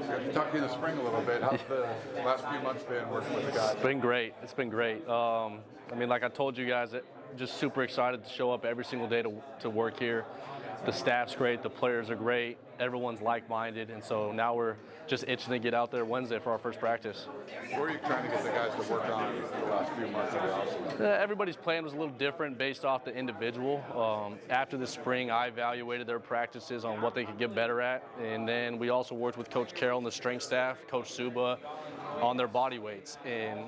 Talk to you in the spring a little bit. How's the last few months been working with the guys? It's been great. It's been great. I mean, like I told you guys, just super excited to show up every single day to work here. The staff's great. The players are great. Everyone's like-minded. And so now we're just itching to get out there Wednesday for our first practice. What are you trying to get the guys to work on the last few months of the offseason? Everybody's plan was a little different based off the individual. After the spring, I evaluated their practices on what they could get better at. And then we also worked with Coach Carroll and the strength staff, Coach Suba, on their body weights. And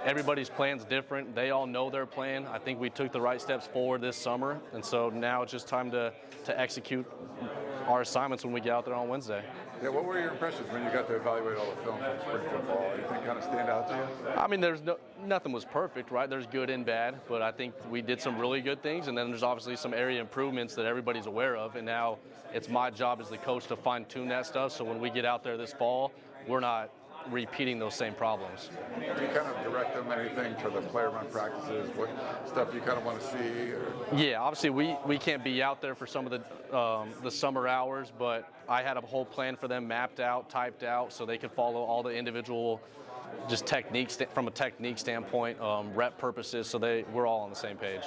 everybody's plan's different. They all know their plan. I think we took the right steps forward this summer. And so now it's just time to execute our assignments when we get out there on Wednesday. Yeah, what were your impressions when you got to evaluate all the film from spring football? Anything kind of stand out to you? I mean, nothing was perfect, right? There's good and bad, but I think we did some really good things, and then there's obviously some area improvements that everybody's aware of, and now it's my job as the coach to fine-tune that stuff so when we get out there this fall, we're not repeating those same problems. Do you kind of direct them anything for the player run practices? What stuff you kind of want to see? Or? Yeah, obviously we can't be out there for some of the summer hours, but I had a whole plan for them mapped out, typed out, so they could follow all the individual just techniques from a technique standpoint, rep purposes, so we're all on the same page.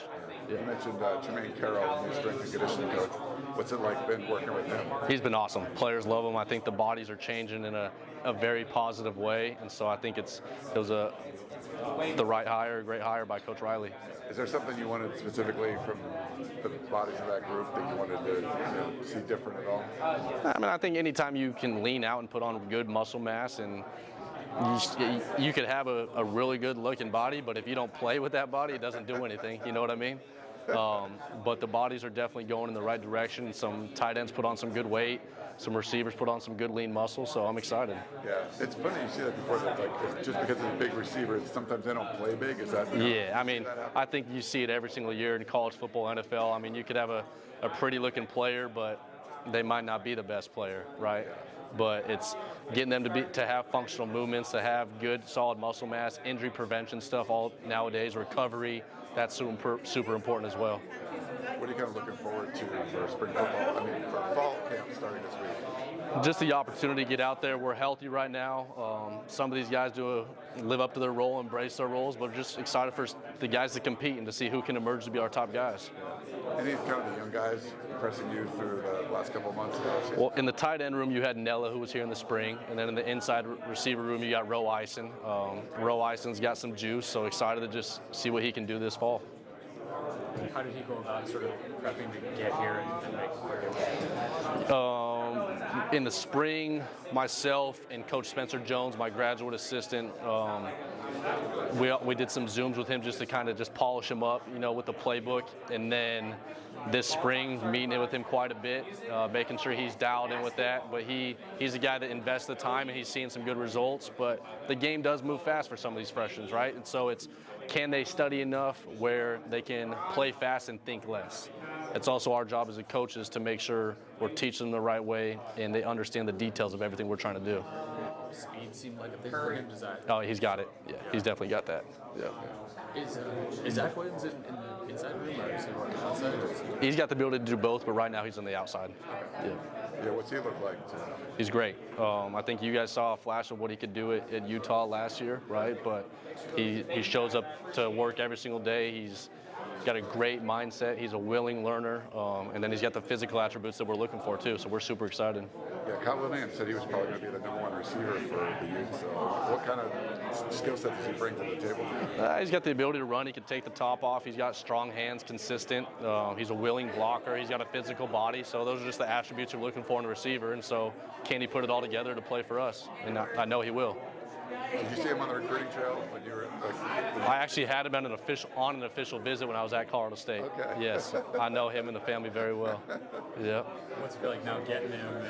Yeah. You mentioned Jermaine Carroll, new strength and conditioning coach. What's it like been working with him? He's been awesome. Players love him. I think the bodies are changing in a very positive way, and so I think it was the right hire, a great hire by Coach Riley. Is there something you wanted specifically from the bodies of that group that you wanted to see different at all? I mean, I think anytime you can lean out and put on good muscle mass and you could have a really good looking body, but if you don't play with that body, it doesn't do anything. You know what I mean? But the bodies are definitely going in the right direction. Some tight ends put on some good weight. Some receivers put on some good lean muscle, so I'm excited. Yeah, it's funny you see that before. That like just because it's a big receiver, sometimes they don't play big. Is that? Yeah, I mean, I think you see it every single year in college football, NFL. I mean, you could have a pretty looking player, but they might not be the best player, right? Yeah. But it's getting them to have functional movements, to have good, solid muscle mass, injury prevention stuff. All nowadays, recovery. That's super important as well. What are you kind of looking forward to for spring football? I mean, for fall camp starting this week. Just the opportunity to get out there. We're healthy right now. Some of these guys live up to their role, embrace their roles, but we're just excited for the guys to compete and to see who can emerge to be our top guys. Yeah. Any kind of the young guys impressing you through the last couple of months? Well, in the tight end room, you had Nella, who was here in the spring, and then in the inside receiver room, you got Eison. Eison's got some juice, so excited to just see what he can do this fall. How did he go about sort of prepping to get here and make it? In the spring, myself and Coach Spencer Jones, my graduate assistant, we did some Zooms with him just to kind of just polish him up, with the playbook. And then this spring, meeting with him quite a bit, making sure he's dialed in with that. But he's a guy that invests the time, and he's seeing some good results. But the game does move fast for some of these freshmen, right? And so can they study enough where they can play fast and think less? It's also our job as a coaches to make sure we're teaching them the right way and they understand the details of everything we're trying to do. Speed seemed like a big for him. Oh, he's got it. Yeah, he's definitely got that. Yeah. Is Zach Williams in the inside room or is he working outside? He's got the ability to do both, but right now he's on the outside. Yeah, what's he look like? He's great. I think you guys saw a flash of what he could do at Utah last year, right? But he shows up to work every single day. He's got a great mindset. He's a willing learner, and then he's got the physical attributes that we're looking for too. So we're super excited. Yeah, Kyle Lemon said he was probably going to be the #1 receiver for the youth. So what kind of skill set does he bring to the table? He's got the ability to run. He can take the top off. He's got strong hands, consistent. He's a willing blocker. He's got a physical body. So those are just the attributes you're looking for in a receiver. And so can he put it all together to play for us? And I know he will. Did you see him on the recruiting trail when you were? I actually had him on an official visit when I was at Colorado State. Okay. Yes, I know him and the family very well. Yeah. What's it feel like now getting him?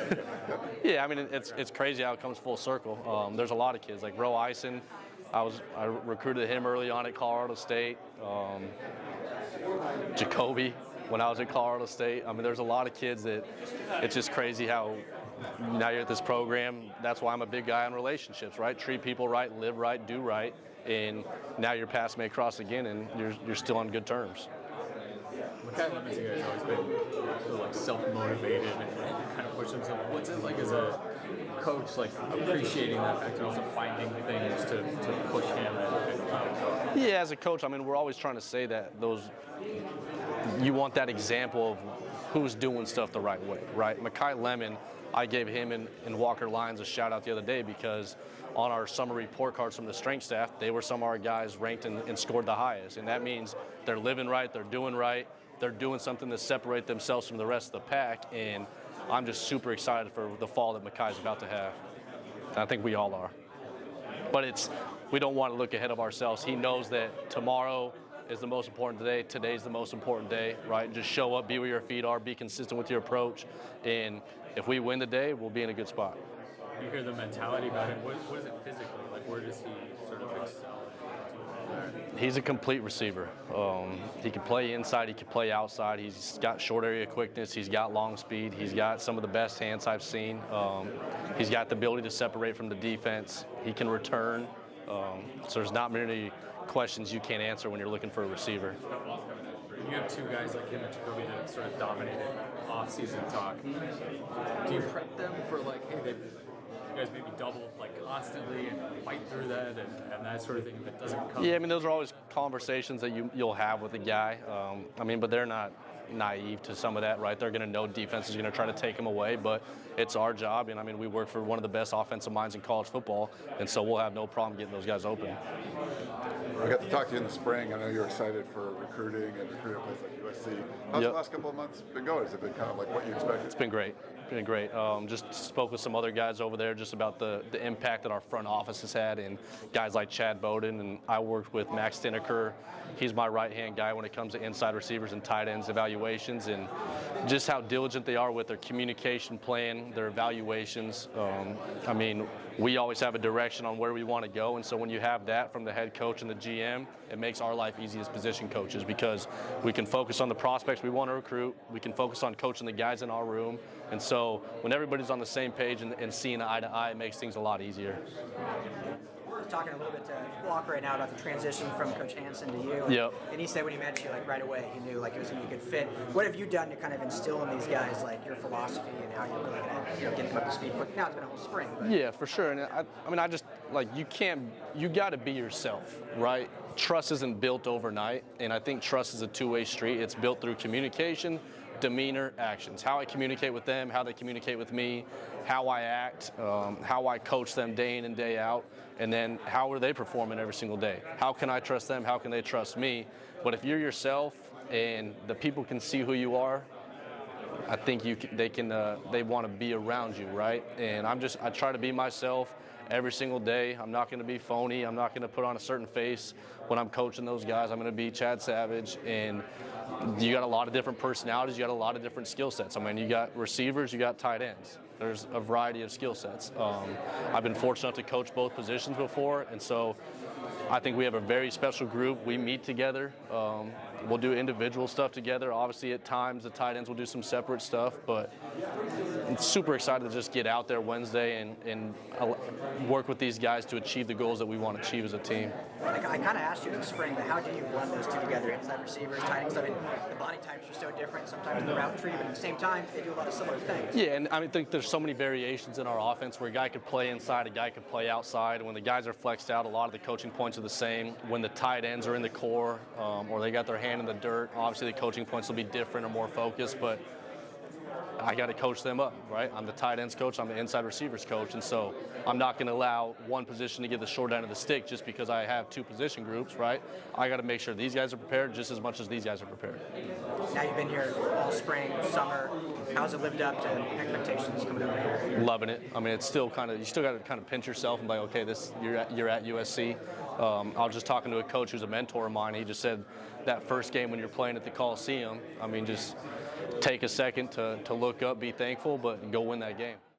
Yeah, I mean it's crazy how it comes full circle. There's a lot of kids like Eison. I recruited him early on at Colorado State. Jacoby when I was at Colorado State. I mean, there's a lot of kids that it's just crazy how. Now you're at this program. That's why I'm a big guy on relationships, right? Treat people right, live right, do right, and now your paths may cross again, and you're still on good terms. Maikel Lemon has always been like self-motivated and kind of push himself. What's it like as a coach, like appreciating that fact and also finding things to push him and Yeah, as a coach, I mean, we're always trying to say that you want that example of who's doing stuff the right way, right? Maikel Lemon, I gave him and Walker Lyons a shout out the other day because on our summer report cards from the strength staff, they were some of our guys ranked and scored the highest. And that means they're living right, they're doing something to separate themselves from the rest of the pack. And I'm just super excited for the fall that Mackay's about to have. I think we all are. But we don't want to look ahead of ourselves. He knows that tomorrow is the most important day. Today's the most important day, right? Just show up, be where your feet are, be consistent with your approach. And if we win the day, we'll be in a good spot. You hear the mentality about it. What is it physically? Like, where does he sort of excel? He's a complete receiver. He can play inside, he can play outside. He's got short area quickness, he's got long speed, he's got some of the best hands I've seen. He's got the ability to separate from the defense. He can return. So there's not many questions you can't answer when you're looking for a receiver. You have two guys like him and Jacoby that sort of dominated off-season talk. Do you prep them for like, hey, you guys maybe double like constantly and fight through that and that sort of thing if it doesn't come? Yeah, I mean, those are always conversations that you'll have with a guy. But they're not naive to some of that, right? They're going to know defense is going to try to take them away, but it's our job. And I mean, we work for one of the best offensive minds in college football, and so we'll have no problem getting those guys open. I got to talk to you in the spring. I know you're excited for recruiting and recruiting a place like USC. How's the last couple of months been going? Has it been kind of like what you expected? It's been great. Just spoke with some other guys over there just about the impact that our front office has had, and guys like Chad Bowden, and I worked with Max Stineker. He's my right-hand guy when it comes to inside receivers and tight ends evaluations, and just how diligent they are with their communication plan, their evaluations. We always have a direction on where we want to go, and so when you have that from the head coach and the GM, it makes our life easy as position coaches because we can focus on the prospects we want to recruit, we can focus on coaching the guys in our room, and so when everybody's on the same page and seeing eye to eye, it makes things a lot easier. We're talking a little bit to Walker right now about the transition from Coach Hansen to you. Yep. And he said when he met you, like right away, he knew like it was going to be a good fit. What have you done to kind of instill in these guys like your philosophy and how you're really going to get them up to speed quick? Now it's been a whole spring. But. Yeah, for sure. And I just like you got to be yourself, right? Trust isn't built overnight, and I think trust is a two-way street. It's built through communication, demeanor, actions. How I communicate with them, how they communicate with me, how I act, how I coach them day in and day out, and then how are they performing every single day? How can I trust them? How can they trust me? But if you're yourself and the people can see who you are, I think they want to be around you, right? And I try to be myself every single day. I'm not going to be phony. I'm not going to put on a certain face when I'm coaching those guys. I'm going to be Chad Savage, and you got a lot of different personalities. You got a lot of different skill sets. I mean, you got receivers, you got tight ends. There's a variety of skill sets. I've been fortunate enough to coach both positions before, and so I think we have a very special group. We meet together. We'll do individual stuff together. Obviously, at times, the tight ends will do some separate stuff, but I'm super excited to just get out there Wednesday and work with these guys to achieve the goals that we want to achieve as a team. I kind of asked you in the spring, but how do you blend those two together, inside receivers, tight ends? I mean, the body types are so different sometimes in the route tree, but at the same time, they do a lot of similar things. Yeah, and I think there's so many variations in our offense where a guy could play inside, a guy could play outside. And when the guys are flexed out, a lot of the coaching points are the same. When the tight ends are in the core or they got their hand in the dirt, obviously the coaching points will be different or more focused, but I got to coach them up, right? I'm the tight ends coach, I'm the inside receivers coach, and so I'm not going to allow one position to get the short end of the stick just because I have two position groups, right? I got to make sure these guys are prepared just as much as these guys are prepared. Now you've been here all spring, summer. How's it lived up to expectations coming over here? Loving it. I mean, it's still you still got to kind of pinch yourself and be like, okay, you're at USC. I was just talking to a coach who's a mentor of mine. He just said that first game when you're playing at the Coliseum, I mean, just take a second to look up, be thankful, but go win that game.